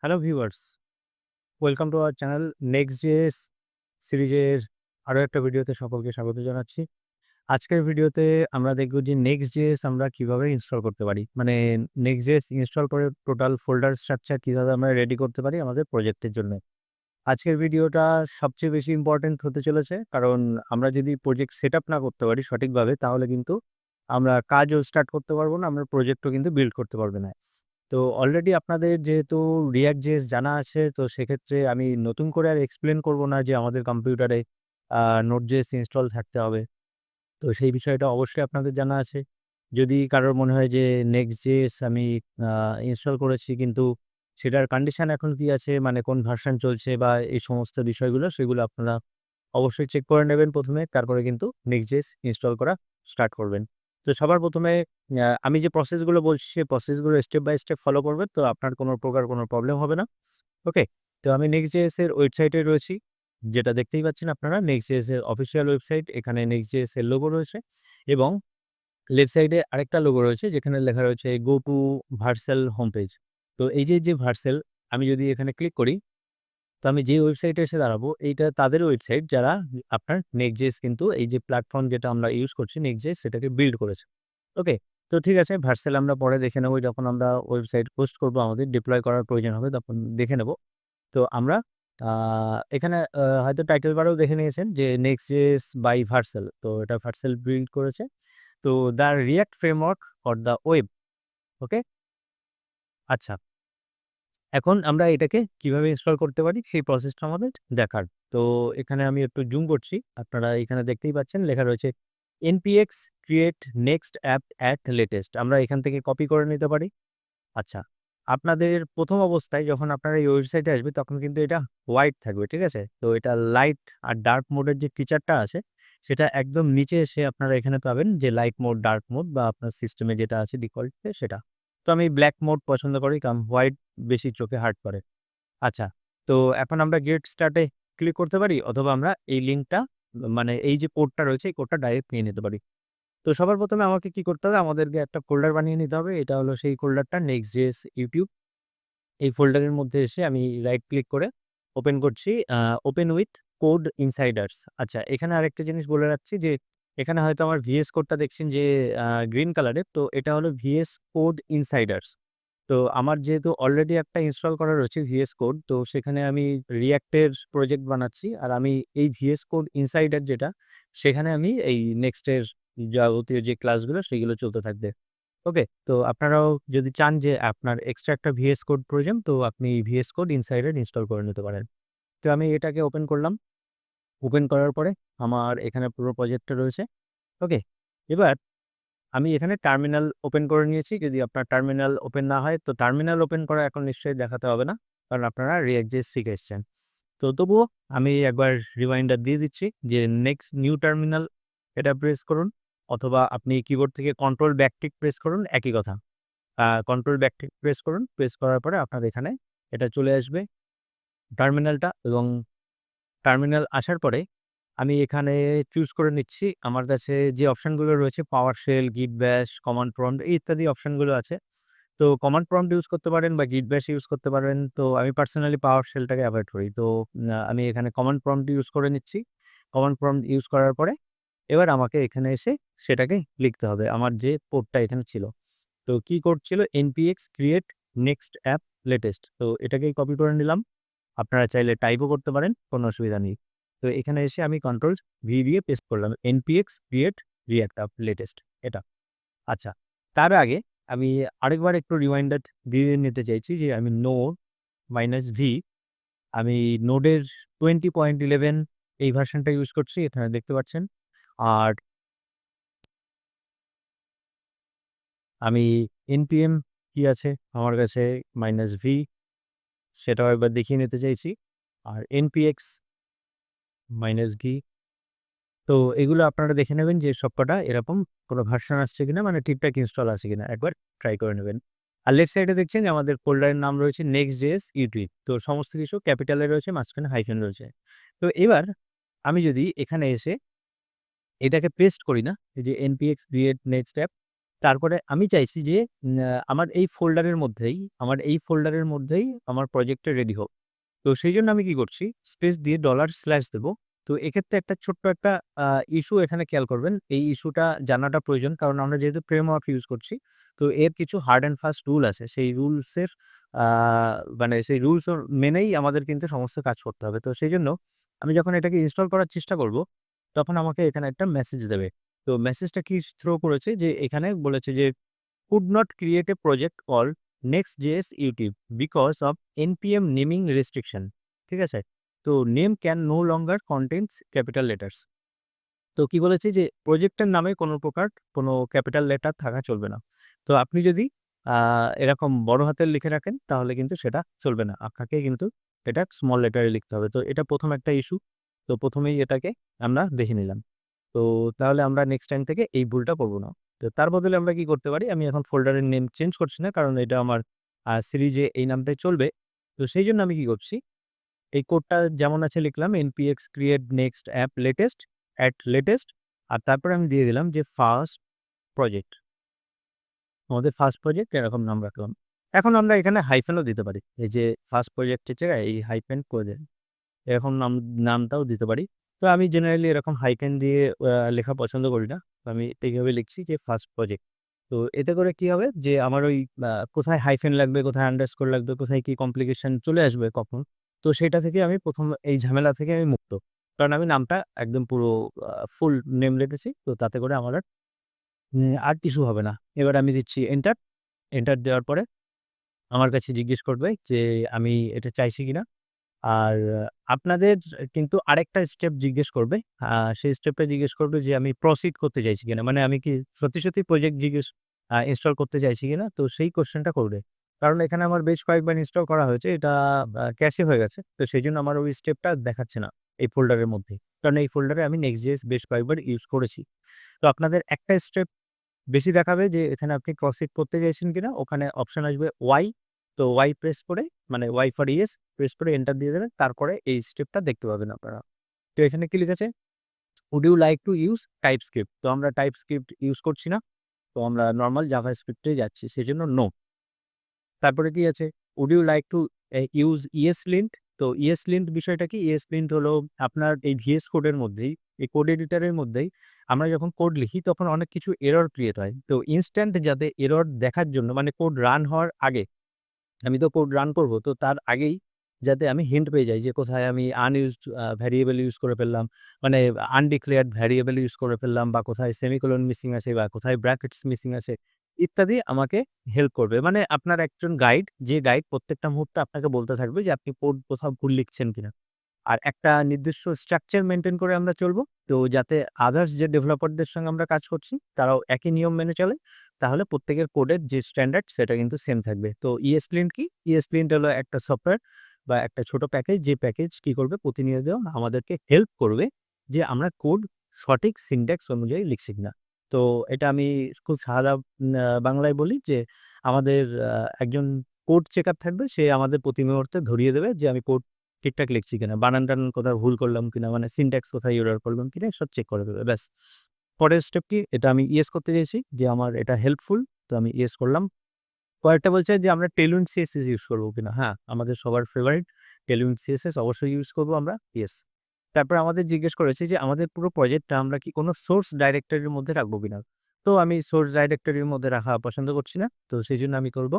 Hello viewers, welcome to our channel Next.js সিরিজের আরও একটা ভিডিওতে সকলকে স্বাগত জানাচ্ছি। আজকের ভিডিওতে আমরা দেখব যে Next.js আমরা কিভাবে ইনস্টল করতে পারি। মানে Next.js ইনস্টল করে টোটাল ফোল্ডার স্ট্রাকচার কিভাবে আমরা রেডি করতে পারি আমাদের প্রজেক্টের জন্য। আজকের ভিডিওটা সবচেয়ে বেশি ইম্পর্টেন্ট হতে চলেছে, কারণ আমরা যদি প্রজেক্ট সেটআপ না করতে পারি সঠিকভাবে তাহলে কিন্তু আমরা কাজও স্টার্ট করতে পারবো না, আমরা প্রজেক্টও কিন্তু বিল্ড করতে পারবে না। তো অলরেডি আপনাদের যেহেতু React.js জানা আছে, তো সেক্ষেত্রে আমি নতুন করে আর এক্সপ্লেন করব না যে আমাদের কম্পিউটারে Node.js ইনস্টল থাকতে হবে। তো সেই বিষয়টা অবশ্যই আপনাদের জানা আছে। যদি কারোর মনে হয় যে Next.js আমি ইনস্টল করেছি কিন্তু সেটার কন্ডিশন এখন কি আছে, মানে কোন ভার্সন চলছে বা এই সমস্ত বিষয়গুলো সেগুলো আপনারা অবশ্যই চেক করে নেবেন ১ম এ। তারপরে কিন্তু Next.js ইনস্টল করা স্টার্ট করবেন। তো সবার ১ম এ আমি যে প্রসেসগুলো বলছি সেই প্রসেসগুলো স্টেপ বাই স্টেপ ফলো করবেন। তো আপনার কোনো প্রকার কোনো প্রবলেম হবে না। ওকে? তো আমি Next.js এর ওয়েবসাইটে রয়েছি। যেটা দেখতেই পাচ্ছেন আপনারা Next.js এর অফিসিয়াল ওয়েবসাইট। এখানে Next.js এর লোগো রয়েছে এবং লেফট সাইডে আরেকটা লোগো রয়েছে যেখানে লেখা রয়েছে গো টু ভার্সেল হোম পেজ। তো এই যে ভার্সেল, আমি যদি এখানে ক্লিক করি, তো আমি যে ওয়েবসাইটে এসে দাঁড়াবো এইটা তাদের ওয়েবসাইট যারা আপনার Next.js কিন্তু এই যে প্ল্যাটফর্ম যেটা আমরা ইউজ করছি Next.js সেটাকে বিল্ড করেছে। ওকে? তো ঠিক আছে, ভার্সেল আমরা পরে দেখে নেব, যখন আমরা ওয়েবসাইট পোস্ট করব আমাদের ডিপ্লয় করার প্রয়োজন হবে তখন দেখে নেব। তো আমরা আ এখানে হয়তো টাইটেল বারেও দেখে নিয়েছেন যে Next.js বাই ভার্সেল। তো এটা ভার্সেল বিল্ড করেছে। তো the React framework for the web. Okay? আচ্ছা। এখন আমরা এটাকে কিভাবে ইনস্টল করতে পারি সেই প্রসেসটা আমাদের দেখার। তো এখানে আমি একটু জুম করছি। আপনারা এখানে দেখতেই পাচ্ছেন লেখা রয়েছে npx create next app at latest। আমরা এখান থেকে কপি করে নিতে পারি। আচ্ছা, আপনাদের ১ম অবস্থায় যখন আপনারা এই ওয়েবসাইটে আসবে তখন কিন্তু এটা হোয়াইট থাকবে, ঠিক আছে? তো এটা লাইট আর ডার্ক মোডের যে ফিচারটা আছে সেটা একদম নিচে এসে আপনারা এখানে পাবেন যে লাইট মোড, ডার্ক মোড বা আপনার সিস্টেমে যেটা আছে ডিফল্টে সেটা। তো আমি ব্লাক মোড পছন্দ করি কারণ হোয়াইট বেশি চোখে হার্ট করে। আচ্ছা, তো এখন আমরা গেট স্টার্টে ক্লিক করতে পারি অথবা আমরা এই লিঙ্কটা মানে এই যে কোডটা রয়েছে এই কোডটা ডাইরেক্ট নিয়ে নিতে পারি। তো সবার ১ম এ আমাকে কি করতে হবে? আমাদেরকে একটা ফোল্ডার বানিয়ে নিতে হবে। এটা হলো সেই ফোল্ডারটা Next.js YouTube। এই ফোল্ডারের মধ্যে এসে আমি রাইট ক্লিক করে ওপেন করছি ওপেন উইথ কোড ইনসাইডার্স। আচ্ছা, এখানে আরেকটা জিনিস বলে রাখছি যে এখানে হয়তো আমার VS কোডটা দেখছেন যে গ্রিন কালারের, তো এটা হলো VS কোড ইনসাইডার্স। তো আমার যেহেতু অলরেডি একটা ইনস্টল করা রয়েছে VS কোড, তো সেখানে আমি React এর প্রজেক্ট বানাচ্ছি। আর আমি এই VS কোড ইনসাইডার যেটা, সেখানে আমি এই নেক্সট এর যাবতীয় যে ক্লাসগুলো সেগুলো চলতে থাকবে। ওকে? তো আপনারাও যদি চান যে আপনার এক্সট্রা একটা VS কোড প্রয়োজন, তো আপনি VS কোড ইনসাইডার ইনস্টল করে নিতে পারেন। তো আমি এটাকে ওপেন করলাম। ওপেন করার পরে আমার এখানে পুরো প্রজেক্টটা রয়েছে। ওকে? এবার আমি এখানে টার্মিনাল ওপেন করে নিয়েছি। যদি আপনার টার্মিনাল ওপেন না হয়, তো টার্মিনাল ওপেন করা এখন নিশ্চয়ই দেখাতে হবে না। কারণ আপনারা React.js শিখে এসছেন। তো তবুও আমি একবার রিমাইন্ডার দিয়ে দিচ্ছি যে নেক্সট নিউ টার্মিনাল এটা প্রেস করুন, অথবা আপনি কিবোর্ড থেকে কন্ট্রোল ব্যাকটিক প্রেস করুন, একই কথা। কন্ট্রোল ব্যাকটিক প্রেস করুন। প্রেস করার পরে আপনার এখানে এটা চলে আসবে টার্মিনালটা, এবং টার্মিনাল আসার পরে আমি এখানে চুজ করে নিচ্ছি আমার কাছে যে অপশনগুলো রয়েছে PowerShell, Git Bash, command prompt ইত্যাদি অপশনগুলো আছে। তো কমান্ড প্রম্পট ইউজ করতে পারেন বা Git Bash ইউজ করতে পারেন। তো আমি পার্সোনালি PowerShellটাকে এভয়েড করি। তো আমি এখানে কমান্ড প্রম্পট ইউজ করে নিচ্ছি। কমান্ড প্রম্পট ইউজ করার পরে এবার আমাকে এখানে এসে সেটাকে লিখতে হবে। আমার যে কোডটা এখানে ছিল। তো কি কোড ছিল? npx create next app latest। তো এটাকেই কপি করে নিলাম। আপনারা চাইলে টাইপও করতে পারেন, কোনো অসুবিধা নেই। তো এখানে এসে আমি কন্ট্রোল ভি দিয়ে পেস্ট করলাম। npx create react app latest এটা। আচ্ছা, তার আগে আমি আরেকবার একটু রিমাইন্ডার দিয়ে নিতে চাইছি যে আমি -v আমি নোডের 20.11 এই ভার্শনটা ইউজ করছি, এখানে দেখতে পাচ্ছেন। আর আমি npm কি আছে আমার কাছে -v সেটাও একবার দেখিয়ে নিতে চাইছি। আর npx -v, তো এগুলো আপনারা দেখে নেবেন যে সবকটা এরকম কোনো ভার্সন আসছে কিনা, মানে ঠিকঠাক ইনস্টল আছে কিনা একবার ট্রাই করে নেবেন। আর লেফট সাইডে দেখছেন যে আমাদের ফোল্ডারের নাম রয়েছে Next.js ইউটিউব। তো সমস্ত কিছু ক্যাপিটালে রয়েছে, মাঝখানে হাইফেন রয়েছে। তো এবার আমি যদি এখানে এসে এটাকে পেস্ট করি না, এই যে npx create next app, তারপরে আমি চাইছি যে আমার এই ফোল্ডারের মধ্যেই আমার প্রজেক্টটা রেডি হোক। তো সেইজন্য আমি কি করছি, স্পেস দিয়ে $স্ল্যাশ দেবো। তো এক্ষেত্রে একটা ছোট্ট একটা ইস্যু এখানে খেয়াল করবেন। এই ইস্যুটা জানাটা প্রয়োজন। কারণ আমরা যেহেতু ফ্রেমওয়ার্ক ইউজ করছি, তো এর কিছু হার্ড অ্যান্ড ফাস্ট রুল আছে। সেই রুলসের আ মানে সেই রুলস মেনেই আমাদের কিন্তু সমস্ত কাজ করতে হবে। তো সেইজন্য আমি যখন এটাকে ইনস্টল করার চেষ্টা করব, তখন আমাকে এখানে একটা মেসেজ দেবে। তো মেসেজটা কি থ্রো করেছে যে এখানে বলেছে যে could not create a project called Next.js YouTube because of npm naming restriction। ঠিক আছে? তো name can no longer contents capital letters. তো কি বলেছে যে প্রজেক্টের নামে কোনো প্রকার কোনো ক্যাপিটাল লেটার থাকা চলবে না। তো আপনি যদি এরকম বড় হাতের লিখে রাখেন তাহলে কিন্তু সেটা চলবে না। আপনাকে কিন্তু এটা স্মল লেটারে লিখতে হবে। তো এটা ১ম একটা ইস্যু। তো ১ম এই এটাকে আমরা দেখে নিলাম। তো তাহলে আমরা নেক্সট টাইম থেকে এই ভুলটা করব না। তো তার বদলে আমরা কি করতে পারি? আমি এখন ফোল্ডারের নেম চেঞ্জ করছি না। কারণ এটা আমার সিরিজে এই নামটাই চলবে। তো সেইজন্য আমি কি করছি? এই কোডটা যেমন আছে লিখলাম npx create next app latest at latest আর তারপরে আমি দিয়ে দিলাম যে ফার্স্ট প্রজেক্ট। আমাদের ফার্স্ট প্রজেক্ট এরকম নাম রাখলাম। এখন আমরা এখানে হাইফেনও দিতে পারি। এই যে ফার্স্ট প্রজেক্টের জায়গায় এই হাইফেন করে দেন। এরকম নামটাও দিতে পারি। তো আমি জেনারেলি এরকম হাইফেন দিয়ে লেখা পছন্দ করি না। তো আমি এইভাবে লিখছি যে ফার্স্ট প্রজেক্ট। তো এতে করে কি হবে যে আমার ওই কোথায় হাইফেন লাগবে, কোথায় আন্ডারস্কোর লাগবে, কোথায় কি কমপ্লিকেশন চলে আসবে কখন। তো সেটা থেকে আমি ১ম এই ঝামেলা থেকে আমি মুক্ত। কারণ আমি নামটা একদম পুরো ফুল নেম লিখেছি। তো তাতে করে আমার আর কিছু হবে না। এবার আমি দিচ্ছি এন্টার। এন্টার দেওয়ার পরে আমার কাছে জিজ্ঞেস করবে যে আমি এটা চাইছি কিনা। আর আপনাদের কিন্তু আরেকটা স্টেপ জিজ্ঞেস করবে। আ সেই স্টেপটা জিজ্ঞেস করবে যে আমি প্রসিড করতে চাইছি কিনা। মানে আমি কি সত্যি প্রজেক্ট ইনস্টল করতে চাইছি কিনা? তো সেই কোয়েশ্চেনটা করবে। কারণ এখানে আমার বেশ কয়েকবার ইনস্টল করা হয়েছে। এটা ক্যাশে হয়ে গেছে। তো সেইজন্য আমার ওই স্টেপটা দেখাচ্ছে না এই ফোল্ডারের মধ্যে। কারণ এই ফোল্ডারে আমি Next.js বেশ কয়েকবার ইউজ করেছি। তো আপনাদের একটা স্টেপ বেশি দেখাবে যে এখানে আপনি প্রসিড করতে চাইছেন কিনা। ওখানে অপশন আসবে ওয়াই। তো ওয়াই প্রেস করে মানে ওয়াই ফর ইয়েস প্রেস করে এন্টার দিয়ে দেবেন। তারপরে এই স্টেপটা দেখতে পাবেন আপনারা। তো এখানে কি লিখেছে? would you like to use TypeScript? তো আমরা TypeScript ইউজ করছি না। তো আমরা নরমাল জাভাস্ক্রিপ্ট এ যাচ্ছি। সেজন্য নো। তারপরে কি আছে? would you like to use ESLint? তো ESLint বিষয়টা কি? ESLint হলো আপনার এই VS কোডের মধ্যেই, এই কোড এডিটরের মধ্যেই আমরা যখন কোড লিখি তখন অনেক কিছু এরর ক্রিয়েট হয়। তো ইনস্ট্যান্ট যাতে এরর দেখার জন্য মানে কোড রান হওয়ার আগে আমি তো কোড রান করব। তো তার আগেই যাতে আমি হিন্ট পেয়ে যাই যে কোথায় আমি আনইউজড ভ্যারিয়েবল ইউজ করে ফেললাম। মানে আনডিক্লেয়ার্ড ভ্যারিয়েবল ইউজ করে ফেললাম বা কোথায় সেমিকোলন মিসিং আছে বা কোথায় ব্র্যাকেটস মিসিং আছে ইত্যাদি আমাকে হেল্প করবে। মানে আপনার একজন গাইড, যে গাইড প্রত্যেকটা মুহূর্তে আপনাকে বলতে থাকবে যে আপনি কোড কোথাও ভুল লিখছেন কিনা। আর একটা নির্দিষ্ট স্ট্রাকচার মেইনটেইন করে আমরা চলবো। তো যাতে আদার্স যে ডেভেলপারদের সঙ্গে আমরা কাজ করছি, তারাও একই নিয়ম মেনে চলে। তাহলে প্রত্যেকের কোডের যে স্ট্যান্ডার্ড সেটা কিন্তু সেম থাকবে। তো ESLint কি? ESLint হলো একটা সফটওয়্যার বা একটা ছোট প্যাকেজ, যে প্যাকেজ কি করবে প্রতিনিয়ত আমাদেরকে হেল্প করবে যে আমরা কোড সঠিক সিনট্যাক্স অনুযায়ী লিখছি কিনা। তো এটা আমি খুব সাদা বাংলায় বলি যে আমাদের একজন কোড চেকার থাকবে। সে আমাদের প্রতি মুহূর্তে ধরিয়ে দেবে যে আমি কোড ঠিকঠাক লিখছি কিনা, বানান-টানান কোথাও ভুল করলাম কিনা, মানে সিনট্যাক্স কোথায় এরর করলাম কিনা সব চেক করে দেবে। ব্যাস। পরের স্টেপ কি? এটা আমি ইয়েস করতে চাইছি যে আমার এটা হেল্পফুল। তো আমি ইয়েস করলাম। পরেরটা বলছে যে আমরা Tailwind CSS ইউজ করব কিনা? হ্যাঁ, আমাদের সবার ফেভারিট Tailwind CSS অবশ্যই ইউজ করব আমরা। ইয়েস। তারপরে আমাদের জিজ্ঞেস করেছে যে আমাদের পুরো প্রজেক্টটা আমরা কি কোনো সোর্স ডাইরেক্টরির মধ্যে রাখবো কিনা? তো আমি সোর্স ডাইরেক্টরির মধ্যে রাখা পছন্দ করছি না। তো সেজন্য আমি করব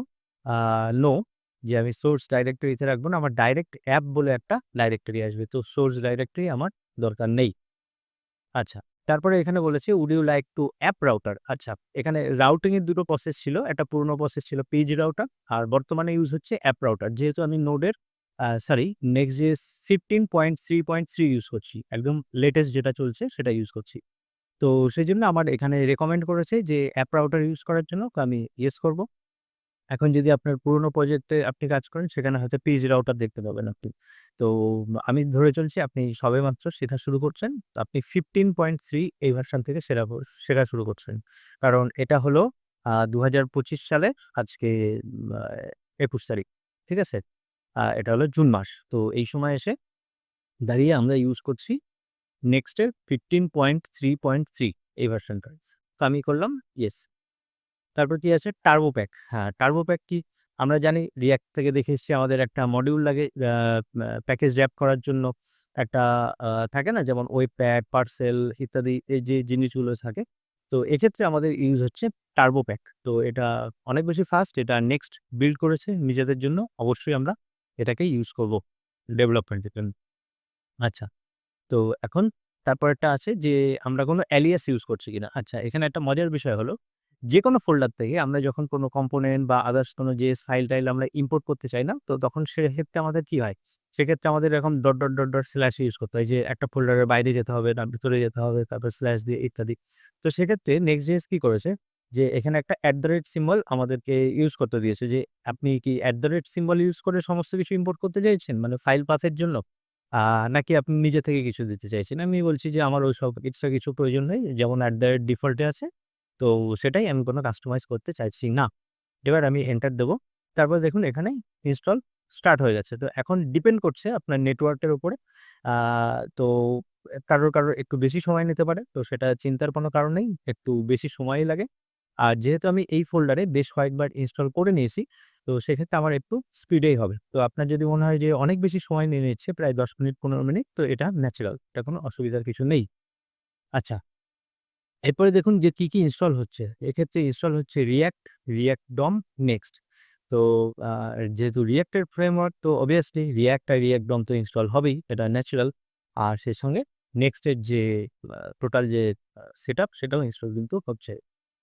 আ নো, যে আমি সোর্স ডাইরেক্টরিতে রাখবো না। আমার ডাইরেক্ট অ্যাপ বলে একটা ডাইরেক্টরি আসবে। তো সোর্স ডাইরেক্টরি আমার দরকার নেই। আচ্ছা। তারপরে এখানে বলেছে would you like to app router? আচ্ছা, এখানে রাউটিং এর ২ টো প্রসেস ছিল। একটা পুরনো প্রসেস ছিল পেজ রাউটার আর বর্তমানে ইউজ হচ্ছে অ্যাপ রাউটার। যেহেতু আমি নোডের সরি Next.js 15.3.3 ইউজ করছি। একদম লেটেস্ট যেটা চলছে সেটা ইউজ করছি। তো সেজন্য আমার এখানে রেকমেন্ড করেছে যে অ্যাপ রাউটার ইউজ করার জন্য। তো আমি ইয়েস করব। এখন যদি আপনার পুরোনো প্রজেক্টে আপনি কাজ করেন সেখানে হয়তো পেজ রাউটার দেখতে পাবেন আপনি। তো আমি ধরে চলছি আপনি সবেমাত্র শেখা শুরু করছেন। তো আপনি 15.3 এই ভার্সন থেকে শেখা শুরু করছেন। কারণ এটা হলো ২০২৫ সালে আজকে আ ২১ তারিখ। ঠিক আছে? এটা হলো জুন মাস। তো এই সময় এসে দাঁড়িয়ে আমরা ইউজ করছি নেক্সট এর 15.3.3 এই ভার্সনটা। তো আমি করলাম ইয়েস। তারপর কি আছে টার্বো প্যাক। হ্যাঁ, টার্বো প্যাক কি? আমরা জানি React থেকে দেখে এসেছি আমাদের একটা মডিউল লাগে প্যাকেজ র‍্যাপ করার জন্য একটা থাকে না? যেমন ওয়েব প্যাক, পার্সেল ইত্যাদি এই যে জিনিসগুলো থাকে। তো এক্ষেত্রে আমাদের ইউজ হচ্ছে টার্বো প্যাক। তো এটা অনেক বেশি ফাস্ট। এটা নেক্সট বিল্ড করেছে নিজেদের জন্য। অবশ্যই আমরা এটাকে ইউজ করব ডেভেলপমেন্টের জন্য। আচ্ছা। তো এখন তারপরেরটা আছে যে আমরা কোনো এলিয়াস ইউজ করছি কিনা। আচ্ছা, এখানে একটা মজার বিষয় হলো, যেকোনো ফোল্ডার থেকে আমরা যখন কোনো কম্পোনেন্ট বা আদার্স কোনো JS ফাইল-টাইল আমরা ইম্পোর্ট করতে চাই না, তো তখন সেক্ষেত্রে আমাদের কি হয়? সেক্ষেত্রে আমাদের এরকম স্ল্যাশ ইউজ করতে হয় যে একটা ফোল্ডারের বাইরে যেতে হবে না ভিতরে যেতে হবে, তারপর স্ল্যাশ দিয়ে ইত্যাদি। তো সেক্ষেত্রে Next.js কি করেছে? যে এখানে একটা সিম্বল আমাদেরকে ইউজ করতে দিয়েছে যে আপনি কি সিম্বল ইউজ করে সমস্ত কিছু ইম্পোর্ট করতে চাইছেন? মানে ফাইল পাথের জন্য? আ নাকি আপনি নিজে থেকে কিছু দিতে চাইছেন? আমি বলছি যে আমার ওইসব এক্সট্রা কিছু প্রয়োজন নেই। যেমন ডিফল্ট এ আছে। তো সেটাই আমি কোনো কাস্টমাইজ করতে চাইছি না। এবার আমি এন্টার দেব। তারপর দেখুন এখানে ইনস্টল স্টার্ট হয়ে গেছে। তো এখন ডিপেন্ড করছে আপনার নেটওয়ার্কের উপরে। আ তো কারোর একটু বেশি সময় নিতে পারে। তো সেটা চিন্তার কোনো কারণ নেই। একটু বেশি সময়ই লাগে। আর যেহেতু আমি এই ফোল্ডারে বেশ কয়েকবার ইনস্টল করে নিয়েছি, তো সেক্ষেত্রে আমার একটু স্পিডেই হবে। তো আপনার যদি মনে হয় যে অনেক বেশি সময় নিয়ে নিচ্ছে প্রায় ১০ মিনিট ১৫ মিনিট, তো এটা ন্যাচারাল। এটা কোনো অসুবিধার কিছু নেই। আচ্ছা, এরপরে দেখুন যে কি ইনস্টল হচ্ছে। এক্ষেত্রে ইনস্টল হচ্ছে React DOM, Next। তো আ যেহেতু React এর ফ্রেমওয়ার্ক, তো obviously React আর React DOM তো ইনস্টল হবেই, এটা ন্যাচারাল। আর সেই সঙ্গে Next এর যে টোটাল যে সেটআপ সেটাও ইনস্টল কিন্তু হচ্ছে।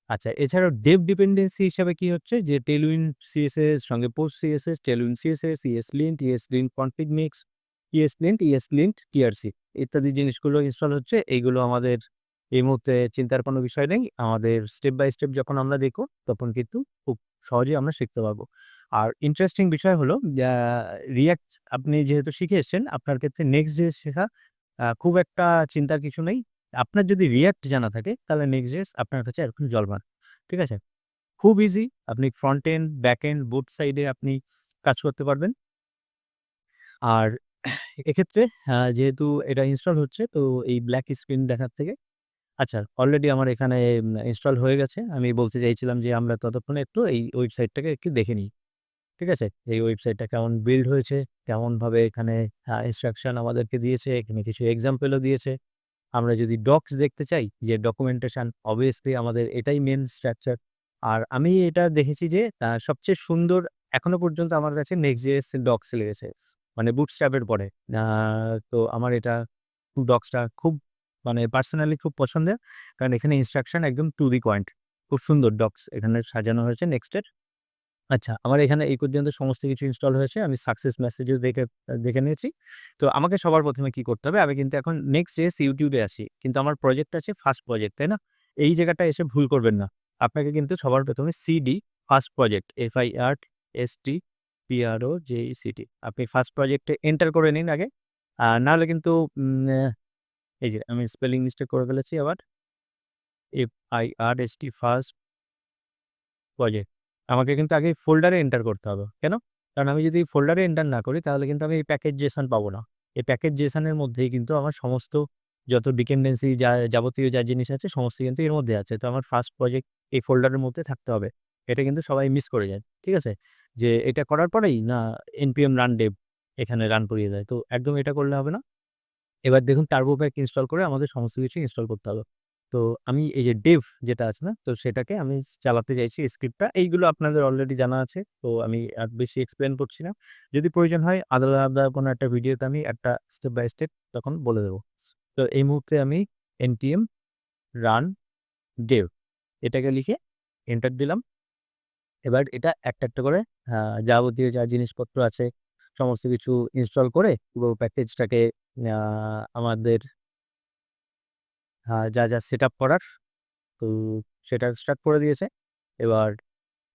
আচ্ছা, এছাড়াও ডেভ ডিপেন্ডেন্সি হিসাবে কি হচ্ছে যে Tailwind CSS সঙ্গে Post CSS, Tailwind CSS, ESLint, ESLint config mix, ESLint TRC ইত্যাদি জিনিসগুলো ইনস্টল হচ্ছে। এইগুলো আমাদের এই মুহূর্তে চিন্তার কোনো বিষয় নেই। আমাদের স্টেপ বাই স্টেপ যখন আমরা দেখব, তখন কিন্তু খুব সহজেই আমরা শিখতে পারবো। আর ইন্টারেস্টিং বিষয় হলো React আপনি যেহেতু শিখে এসছেন, আপনার ক্ষেত্রে Next.js শেখা খুব একটা চিন্তার কিছু নেই। আপনার যদি React জানা থাকে, তাহলে Next.js আপনার কাছে এখন জলমান। ঠিক আছে? খুব ইজি। আপনি front end, back end both সাইডে আপনি কাজ করতে পারবেন। আর এক্ষেত্রে যেহেতু এটা ইনস্টল হচ্ছে, তো এই ব্ল্যাক স্ক্রিন দেখার থেকে আচ্ছা, অলরেডি আমার এখানে ইনস্টল হয়ে গেছে। আমি বলতে চাইছিলাম যে আমরা ততক্ষণে একটু এই ওয়েবসাইটটাকে একটু দেখে নিই। ঠিক আছে? এই ওয়েবসাইটটা কেমন বিল্ড হয়েছে, কেমনভাবে এখানে ইনস্ট্রাকশন আমাদেরকে দিয়েছে, এখানে কিছু এক্সাম্পলও দিয়েছে। আমরা যদি ডক্স দেখতে চাই যে ডকুমেন্টেশন, obviously আমাদের এটাই মেইন স্ট্রাকচার। আর আমি এটা দেখেছি যে সবচেয়ে সুন্দর এখনো পর্যন্ত আমার কাছে Next.js ডক্স লেগেছে। মানে বুটস্ট্র্যাপ এর পরে। আ তো আমার এটা ডক্সটা খুব মানে পার্সোনালি খুব পছন্দের। কারণ এখানে ইনস্ট্রাকশন একদম টু দি পয়েন্ট। খুব সুন্দর ডক্স এখানে সাজানো হয়েছে Next এর। আচ্ছা, আমার এখানে এই পর্যন্ত সমস্ত কিছু ইনস্টল হয়েছে। আমি সাকসেস মেসেজেস দেখে নিয়েছি। তো আমাকে সবার ১ম এ কি করতে হবে? আমি কিন্তু এখন Next.js YouTube এ আছি। কিন্তু আমার প্রজেক্ট আছে ফার্স্ট প্রজেক্ট, তাই না? এই জায়গাটায় এসে ভুল করবেন না। আপনাকে কিন্তু সবার ১ম এ cd first project FIRST PROJECT আপনি ফার্স্ট প্রজেক্টে এন্টার করে নিন আগে। নাহলে কিন্তু উম আ এই যে আমি স্পেলিং মিস্টেক করে ফেলেছি আবার। FIRST project. আমাকে কিন্তু আগে ফোল্ডারে এন্টার করতে হবে। কেন? কারণ আমি যদি ফোল্ডারে এন্টার না করি তাহলে কিন্তু আমি এই প্যাকেজ জেসন পাবো না। এই প্যাকেজ জেসন এর মধ্যেই কিন্তু আমার সমস্ত যত ডিপেন্ডেন্সি যাবতীয় যা জিনিস আছে সমস্ত কিন্তু এর মধ্যে আছে। তো আমার ফার্স্ট প্রজেক্ট এই ফোল্ডারের মধ্যে থাকতে হবে। এটা কিন্তু সবাই মিস করে যায়। ঠিক আছে? যে এটা করার পরেই না npm run dev এখানে রান করিয়ে দেয়। তো একদম এটা করলে হবে না। এবার দেখুন টার্বো প্যাক ইনস্টল করে আমাদের সমস্ত কিছু ইনস্টল করতে হবে। তো আমি এই যে ডেভ যেটা আছে না? তো সেটাকে আমি চালাতে চাইছি স্ক্রিপ্টটা। এইগুলো আপনাদের অলরেডি জানা আছে। তো আমি আর বেশি এক্সপ্লেইন করছি না। যদি প্রয়োজন হয় আলাদা কোনো একটা ভিডিওতে আমি একটা স্টেপ বাই স্টেপ তখন বলে দেব। তো এই মুহূর্তে আমি npm run dev এটাকে লিখে এন্টার দিলাম। এবার এটা একটা করে আ যাবতীয় যা জিনিসপত্র আছে সমস্ত কিছু ইনস্টল করে পুরো প্যাকেজটাকে আ আমাদের যা সেটআপ করার তো সেটা স্টার্ট করে দিয়েছে। এবার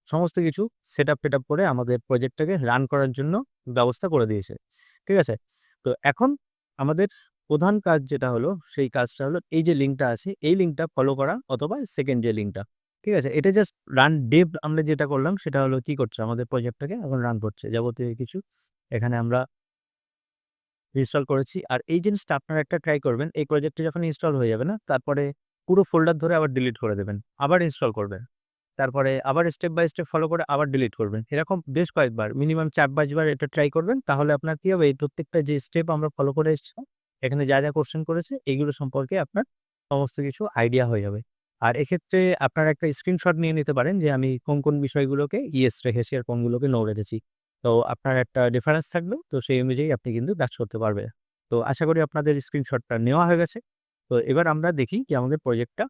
সমস্ত কিছু সেটআপ-টেটআপ করে আমাদের প্রজেক্টটাকে রান করার জন্য ব্যবস্থা করে দিয়েছে। ঠিক আছে? তো এখন আমাদের প্রধান কাজ যেটা হলো, সেই কাজটা হলো এই যে লিঙ্কটা আছে, এই লিঙ্কটা ফলো করা অথবা সেকেন্ড যে লিঙ্কটা। ঠিক আছে? এটা জাস্ট রান dev আমরা যেটা করলাম সেটা হলো কি করছে আমাদের প্রজেক্টটাকে এখন রান করছে। যাবতীয় কিছু এখানে আমরা ইনস্টল করেছি। আর এই জিনিসটা আপনারা একটা ট্রাই করবেন। এই প্রজেক্টটা যখন ইনস্টল হয়ে যাবে না, তারপরে পুরো ফোল্ডার ধরে আবার ডিলিট করে দেবেন। আবার ইনস্টল করবেন। তারপরে আবার স্টেপ বাই স্টেপ ফলো করে আবার ডিলিট করবেন। এরকম বেশ কয়েকবার মিনিমাম ৪-৫ বার এটা ট্রাই করবেন। তাহলে আপনার কি হবে, এই প্রত্যেকটা যে স্টেপ আমরা ফলো করে এসেছিলাম, এখানে যা কোয়েশ্চেন করেছে এগুলো সম্পর্কে আপনার সমস্ত কিছু আইডিয়া হয়ে যাবে। আর এক্ষেত্রে আপনারা একটা স্ক্রিনশট নিয়ে নিতে পারেন যে আমি কোন বিষয়গুলোকে ইয়েস রেখেছি আর কোনগুলোকে নো রেখেছি। তো আপনার একটা রেফারেন্স থাকলো। তো সেই অনুযায়ী আপনি কিন্তু কাজ করতে পারবেন। তো আশা করি আপনাদের স্ক্রিনশটটা নেওয়া হয়ে গেছে। তো এবার আমরা দেখি যে আমাদের প্রজেক্টটা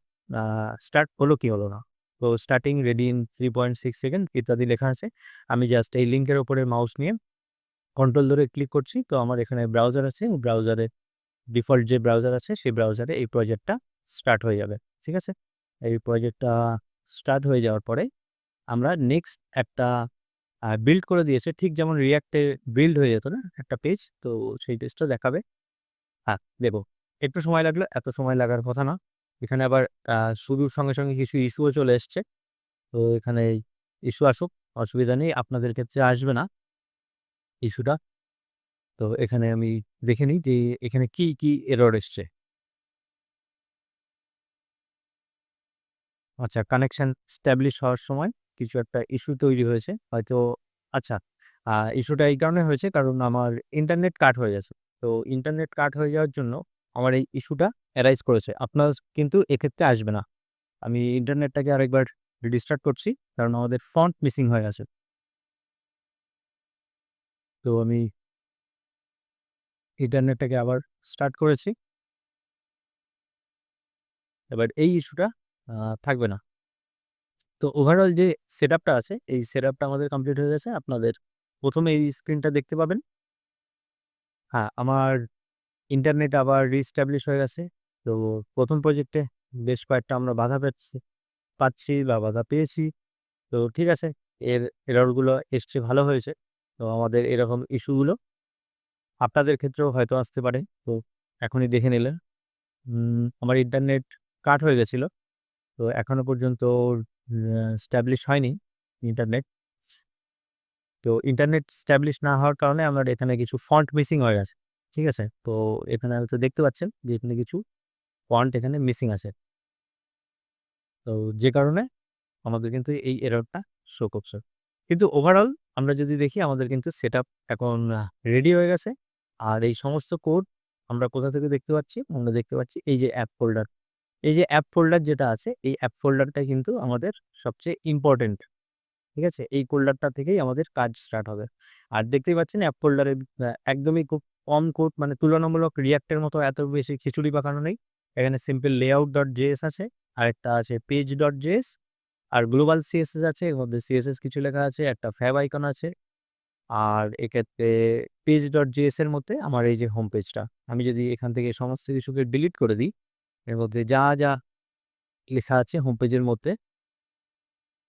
স্টার্ট হলো কি হলো না। তো স্টার্টিং রেডি ইন 3.6 সেকেন্ড ইত্যাদি লেখা আছে। আমি জাস্ট এই লিঙ্কের উপরে মাউস নিয়ে কন্ট্রোল ধরে ক্লিক করছি। তো আমার এখানে ব্রাউজার আছে। ব্রাউজারে ডিফল্ট যে ব্রাউজার আছে সেই ব্রাউজারে এই প্রজেক্টটা স্টার্ট হয়ে যাবে। ঠিক আছে? এই প্রজেক্টটা স্টার্ট হয়ে যাওয়ার পরে আমরা নেক্সট একটা বিল্ড করে দিয়েছে। ঠিক যেমন রিঅ্যাক্টে বিল্ড হয়ে যেত না একটা পেজ? তো সেই পেজটা দেখাবে। হ্যাঁ, দেব। একটু সময় লাগলো, এত সময় লাগার কথা না। এখানে আবার শুরুর সঙ্গে কিছু ইস্যুও চলে এসছে। তো এখানে ইস্যু আসুক, অসুবিধা নেই। আপনাদের ক্ষেত্রে আসবে না ইস্যুটা। তো এখানে আমি দেখে নিই যে এখানে কি এরর এসছে। আচ্ছা, কানেকশন এস্টাবলিশ হওয়ার সময় কিছু একটা ইস্যু তৈরি হয়েছে। হয়তো আচ্ছা, ইস্যুটা এই কারণে হয়েছে কারণ আমার ইন্টারনেট কাট হয়ে গেছে। তো ইন্টারনেট কাট হয়ে যাওয়ার জন্য আমার এই ইস্যুটা অ্যারাইজ করেছে। আপনার কিন্তু এক্ষেত্রে আসবে না। আমি ইন্টারনেটটাকে আরেকবার রিস্টার্ট করছি কারণ আমাদের ফন্ট মিসিং হয়ে গেছে। তো আমি ইন্টারনেটটাকে আবার স্টার্ট করেছি। এবার এই ইস্যুটা থাকবে না। তো ওভারঅল যে সেটআপটা আছে, এই সেটআপটা আমাদের কমপ্লিট হয়ে গেছে। আপনাদের ১ম এই স্ক্রিনটা দেখতে পাবেন। হ্যাঁ, আমার ইন্টারনেট আবার রিএস্টাবলিশ হয়ে গেছে। তো ১ম প্রজেক্টে বেশ কয়েকটা আমরা বাধা পাচ্ছি বা বাধা পেয়েছি। তো ঠিক আছে, এররগুলো এসছে, ভালো হয়েছে। তো আমাদের এরকম ইস্যুগুলো আপনাদের ক্ষেত্রেও হয়তো আসতে পারে। তো এখনই দেখে নিলেন। আমার ইন্টারনেট কাট হয়ে গেছিল। তো এখনো পর্যন্ত স্টাবলিশ হয়নি ইন্টারনেট। তো ইন্টারনেট স্টাবলিশ না হওয়ার কারণে আমার এখানে কিছু ফন্ট মিসিং হয়ে গেছে। ঠিক আছে? তো এখানে হয়তো দেখতে পাচ্ছেন যে এখানে কিছু ফন্ট এখানে মিসিং আছে। তো যে কারণে আমাদের কিন্তু এই এররটা শো করছে। কিন্তু ওভারঅল আমরা যদি দেখি আমাদের কিন্তু সেটআপ এখন রেডি হয়ে গেছে। আর এই সমস্ত কোড আমরা কোথা থেকে দেখতে পাচ্ছি? আমরা দেখতে পাচ্ছি এই যে অ্যাপ ফোল্ডার। এই যে অ্যাপ ফোল্ডার যেটা আছে, এই অ্যাপ ফোল্ডারটা কিন্তু আমাদের সবচেয়ে ইম্পোর্টেন্ট। ঠিক আছে? এই ফোল্ডারটা থেকেই আমাদের কাজ স্টার্ট হবে। আর দেখতেই পাচ্ছেন অ্যাপ ফোল্ডারে একদমই খুব কম কোড, মানে তুলনামূলক রিঅ্যাক্টের মতো এত বেশি খিচুড়ি পাকানো নেই। এখানে সিম্পল layout.js আছে, আরেকটা আছে page.js, আর গ্লোবাল সিএসএস আছে। এর মধ্যে সিএসএস কিছু লেখা আছে, একটা ফ্যাব আইকন আছে। আর এক্ষেত্রে page.js এর মধ্যে আমার এই যে হোম পেজটা, আমি যদি এখান থেকে সমস্ত কিছুকে ডিলিট করে দিই, এর মধ্যে যা লেখা আছে হোম পেজের মধ্যে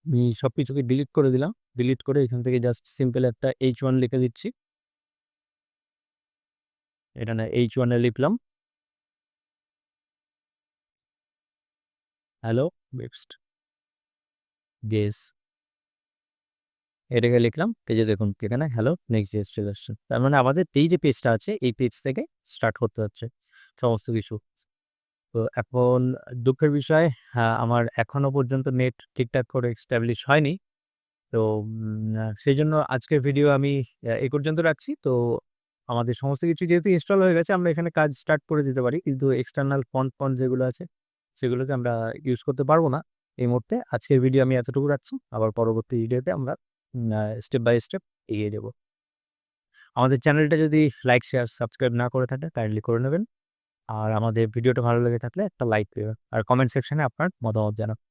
আমি সবকিছুকে ডিলিট করে দিলাম। ডিলিট করে এখান থেকে জাস্ট সিম্পল একটা H1 লিখে দিচ্ছি। এখানে H1 এ লিখলাম হ্যালো নেক্সট জেএস। এটাকে লিখলাম। এই যে দেখুন এখানে হ্যালো নেক্সট জেএস চলে আসছে। তার মানে আমাদের এই যে পেজটা আছে এই পেজ থেকে স্টার্ট করতে হচ্ছে সমস্ত কিছু। তো এখন দুঃখের বিষয়, আমার এখনো পর্যন্ত নেট ঠিকঠাক করে এস্টাবলিশ হয়নি। তো সেইজন্য আজকের ভিডিও আমি এই পর্যন্ত রাখছি। তো আমাদের সমস্ত কিছু যেহেতু ইনস্টল হয়ে গেছে, আমরা এখানে কাজ স্টার্ট করে দিতে পারি। কিন্তু এক্সটার্নাল ফন্ট যেগুলো আছে, সেগুলোকে আমরা ইউজ করতে পারবো না এই মুহূর্তে। আজকের ভিডিও আমি এতটুকু রাখছি। আবার পরবর্তী ভিডিওতে আমরা স্টেপ বাই স্টেপ এগিয়ে যাব। আমাদের চ্যানেলটা যদি লাইক, শেয়ার, সাবস্ক্রাইব না করে থাকেন কাইন্ডলি করে নেবেন। আর আমাদের ভিডিওটা ভালো লেগে থাকলে একটা লাইক দিবেন। আর কমেন্ট সেকশনে আপনার মতামত জানাবেন।